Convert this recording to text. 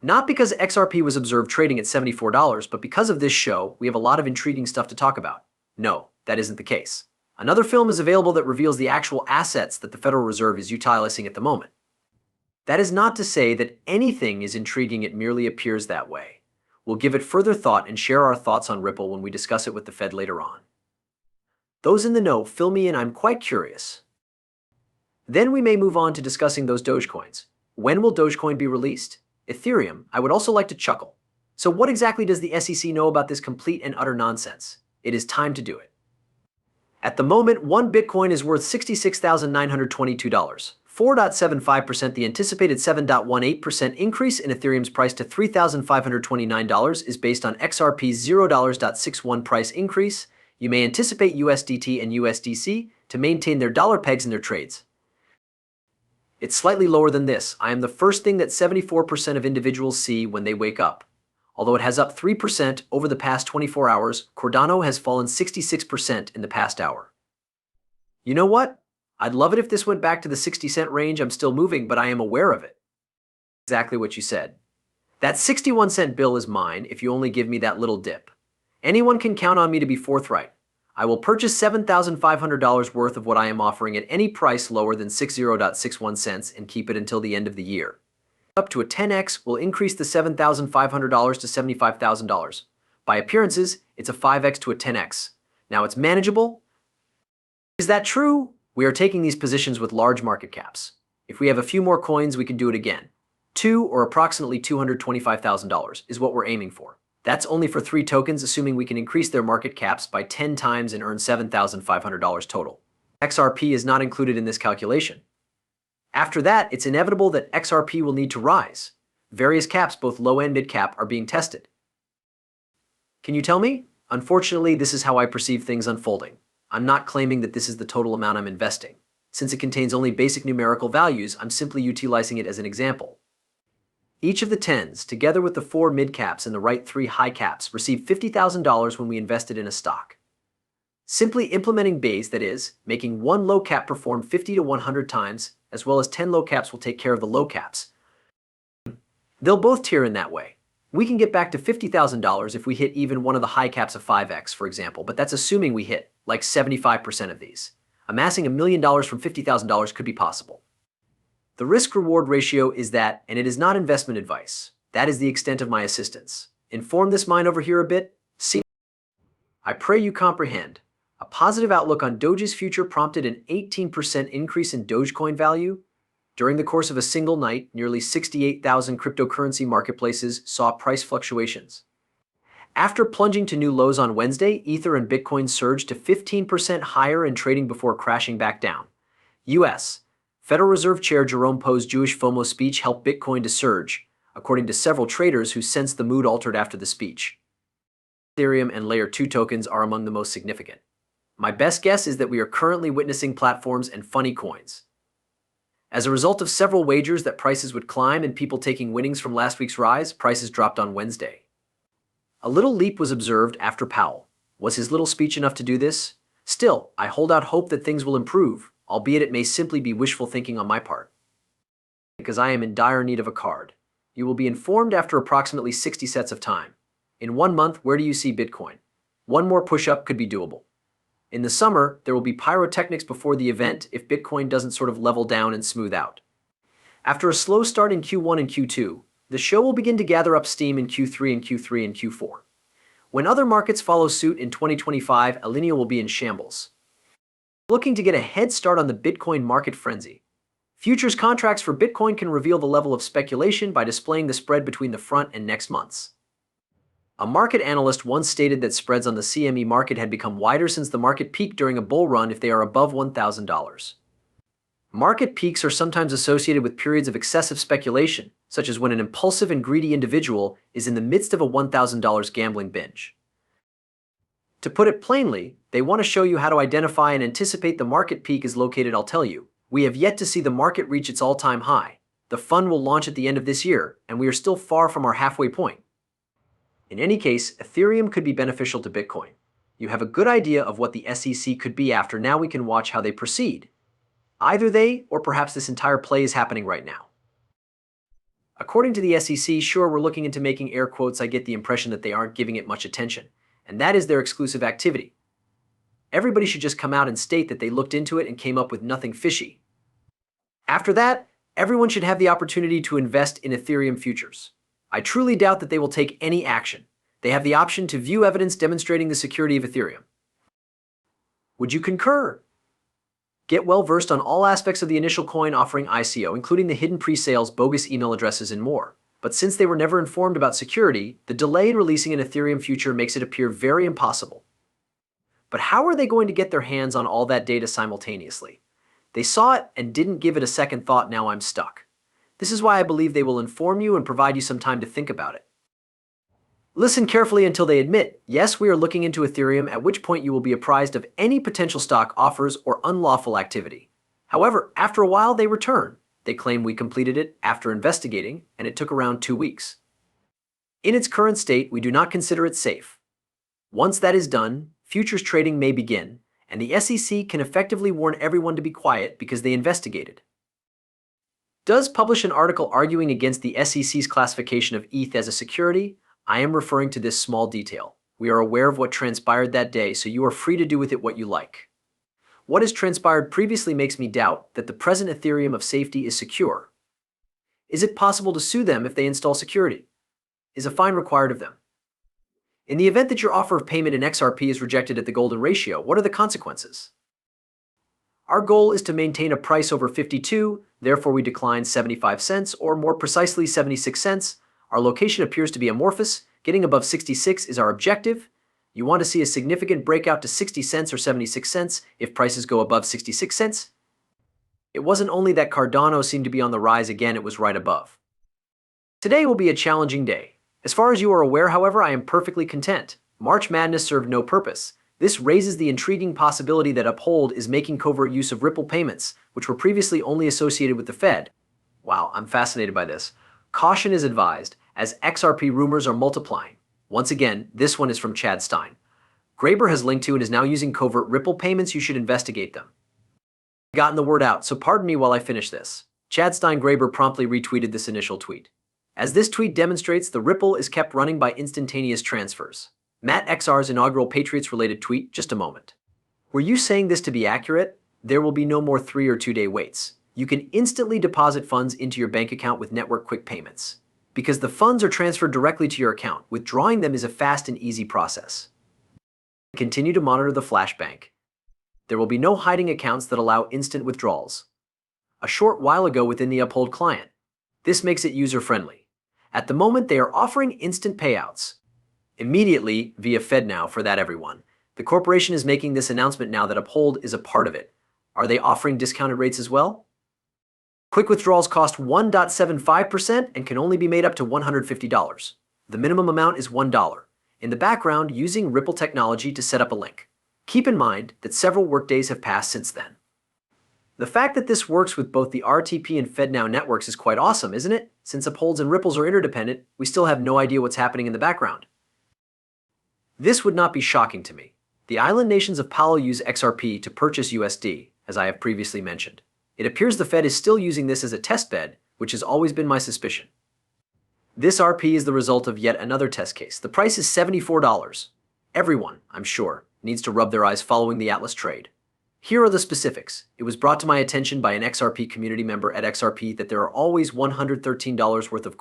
Not because XRP was observed trading at $74, but because of this show, we have a lot of intriguing stuff to talk about. No, that isn't the case. Another film is available that reveals the actual assets that the Federal Reserve is utilizing at the moment. That is not to say that anything is intriguing, it merely appears that way. We'll give it further thought and share our thoughts on Ripple when we discuss it with the Fed later on. Those in the know, fill me in, I'm quite curious. Then we may move on to discussing those Dogecoins. When will Dogecoin be released? Ethereum, I would also like to chuckle. So what exactly does the SEC know about this complete and utter nonsense? It is time to do it. At the moment, one Bitcoin is worth $66,922. 4.75%. The anticipated 7.18% increase in Ethereum's price to $3,529 is based on XRP's $0.61 price increase. You may anticipate USDT and USDC to maintain their dollar pegs in their trades. It's slightly lower than this. I am the first thing that 74% of individuals see when they wake up. Although it has up 3% over the past 24 hours, Cardano has fallen 66% in the past hour. You know what? I'd love it if this went back to the 60-cent range. I'm still moving, but I am aware of it. Exactly what you said. That 61-cent bill is mine if you only give me that little dip. Anyone can count on me to be forthright. I will purchase $7,500 worth of what I am offering at any price lower than 60.61 cents and keep it until the end of the year. Up to a 10x will increase the $7,500 to $75,000. By appearances, it's a 5x to a 10x. Now it's manageable. Is that true? We are taking these positions with large market caps. If we have a few more coins, we can do it again. Or approximately $225,000 is what we're aiming for. That's only for 3 tokens, assuming we can increase their market caps by 10 times and earn $7,500 total. XRP is not included in this calculation. After that, it's inevitable that XRP will need to rise. Various caps, both low and mid cap, are being tested. Can you tell me? Unfortunately, this is how I perceive things unfolding. I'm not claiming that this is the total amount I'm investing. Since it contains only basic numerical values, I'm simply utilizing it as an example. Each of the 10s, together with the 4 mid-caps and the right 3 high-caps, received $50,000 when we invested in a stock. Simply implementing Bayes, that is, making one low cap perform 50 to 100 times, as well as 10 low caps will take care of the low caps. They'll both tier in that way. We can get back to $50,000 if we hit even one of the high caps of 5x, for example, but that's assuming we hit, like 75% of these. Amassing $1 million from $50,000 could be possible. The risk-reward ratio is that, and it is not investment advice. That is the extent of my assistance. Inform this mind over here a bit. See, I pray you comprehend. A positive outlook on Doge's future prompted an 18% increase in Dogecoin value. During the course of a single night, nearly 68,000 cryptocurrency marketplaces saw price fluctuations. After plunging to new lows on Wednesday, Ether and Bitcoin surged to 15% higher in trading before crashing back down. U.S. Federal Reserve Chair Jerome Powell's Jewish FOMO speech helped Bitcoin to surge, according to several traders who sensed the mood altered after the speech. Ethereum and Layer 2 tokens are among the most significant. My best guess is that we are currently witnessing platforms and funny coins. As a result of several wagers that prices would climb and people taking winnings from last week's rise, prices dropped on Wednesday. A little leap was observed after Powell. Was his little speech enough to do this? Still, I hold out hope that things will improve, albeit it may simply be wishful thinking on my part. Because I am in dire need of a card. You will be informed after approximately 60 sets of time. In 1 month, where do you see Bitcoin? One more push-up could be doable. In the summer, there will be pyrotechnics before the event if Bitcoin doesn't sort of level down and smooth out. After a slow start in Q1 and Q2, the show will begin to gather up steam in Q3 and Q4. When other markets follow suit in 2025, Alinea will be in shambles. Looking to get a head start on the Bitcoin market frenzy. Futures contracts for Bitcoin can reveal the level of speculation by displaying the spread between the front and next months. A market analyst once stated that spreads on the CME market had become wider since the market peaked during a bull run if they are above $1,000. Market peaks are sometimes associated with periods of excessive speculation, such as when an impulsive and greedy individual is in the midst of a $1,000 gambling binge. To put it plainly, they want to show you how to identify and anticipate the market peak is located. I'll tell you, we have yet to see the market reach its all-time high. The fund will launch at the end of this year, and we are still far from our halfway point. In any case, Ethereum could be beneficial to Bitcoin. You have a good idea of what the SEC could be after. Now we can watch how they proceed. Either they, or perhaps this entire play is happening right now. According to the SEC, sure, we're looking into making air quotes. I get the impression that they aren't giving it much attention, and that is their exclusive activity. Everybody should just come out and state that they looked into it and came up with nothing fishy. After that, everyone should have the opportunity to invest in Ethereum futures. I truly doubt that they will take any action. They have the option to view evidence demonstrating the security of Ethereum. Would you concur? Get well versed on all aspects of the initial coin offering ICO, including the hidden pre-sales, bogus email addresses, and more. But since they were never informed about security, the delay in releasing an Ethereum future makes it appear very impossible. But how are they going to get their hands on all that data simultaneously? They saw it and didn't give it a second thought. Now I'm stuck. This is why I believe they will inform you and provide you some time to think about it. Listen carefully until they admit, yes, we are looking into Ethereum, at which point you will be apprised of any potential stock offers or unlawful activity. However, after a while they return. They claim we completed it after investigating, and it took around 2 weeks. In its current state, we do not consider it safe. Once that is done, futures trading may begin, and the SEC can effectively warn everyone to be quiet because they investigated. Does publish an article arguing against the SEC's classification of ETH as a security? I am referring to this small detail. We are aware of what transpired that day, so you are free to do with it what you like. What has transpired previously makes me doubt that the present Ethereum of safety is secure. Is it possible to sue them if they install security? Is a fine required of them? In the event that your offer of payment in XRP is rejected at the golden ratio, what are the consequences? Our goal is to maintain a price over 52, therefore we decline 75 cents, or more precisely 76 cents. Our location appears to be amorphous. Getting above 66 is our objective. You want to see a significant breakout to 60 cents or 76 cents if prices go above 66 cents. It wasn't only that Cardano seemed to be on the rise again, it was right above. Today will be a challenging day. As far as you are aware, however, I am perfectly content. March Madness served no purpose. This raises the intriguing possibility that Uphold is making covert use of Ripple payments, which were previously only associated with the Fed. Wow, I'm fascinated by this. Caution is advised, as XRP rumors are multiplying. Once again, this one is from Chad Stein. Graeber has linked to and is now using covert Ripple payments. You should investigate them. I've gotten the word out, so pardon me while I finish this. Chad Stein Graeber promptly retweeted this initial tweet. As this tweet demonstrates, the Ripple is kept running by instantaneous transfers. Matt XR's inaugural Patriots-related tweet, just a moment. Were you saying this to be accurate? There will be no more 3 or 2 day waits. You can instantly deposit funds into your bank account with network quick payments. Because the funds are transferred directly to your account, withdrawing them is a fast and easy process. Continue to monitor the Flash Bank. There will be no hiding accounts that allow instant withdrawals. A short while ago within the Uphold client. This makes it user-friendly. At the moment, they are offering instant payouts. Immediately via FedNow for that everyone. The corporation is making this announcement now that Uphold is a part of it. Are they offering discounted rates as well? Quick withdrawals cost 1.75% and can only be made up to $150. The minimum amount is $1. In the background, using Ripple technology to set up a link. Keep in mind that several workdays have passed since then. The fact that this works with both the RTP and FedNow networks is quite awesome, isn't it? Since Upholds and Ripples are interdependent, we still have no idea what's happening in the background. This would not be shocking to me. The island nations of Palau use XRP to purchase USD, as I have previously mentioned. It appears the Fed is still using this as a test bed, which has always been my suspicion. This RP is the result of yet another test case. The price is $74. Everyone, I'm sure, needs to rub their eyes following the Atlas trade. Here are the specifics. It was brought to my attention by an XRP community member at XRP that there are always $113 worth of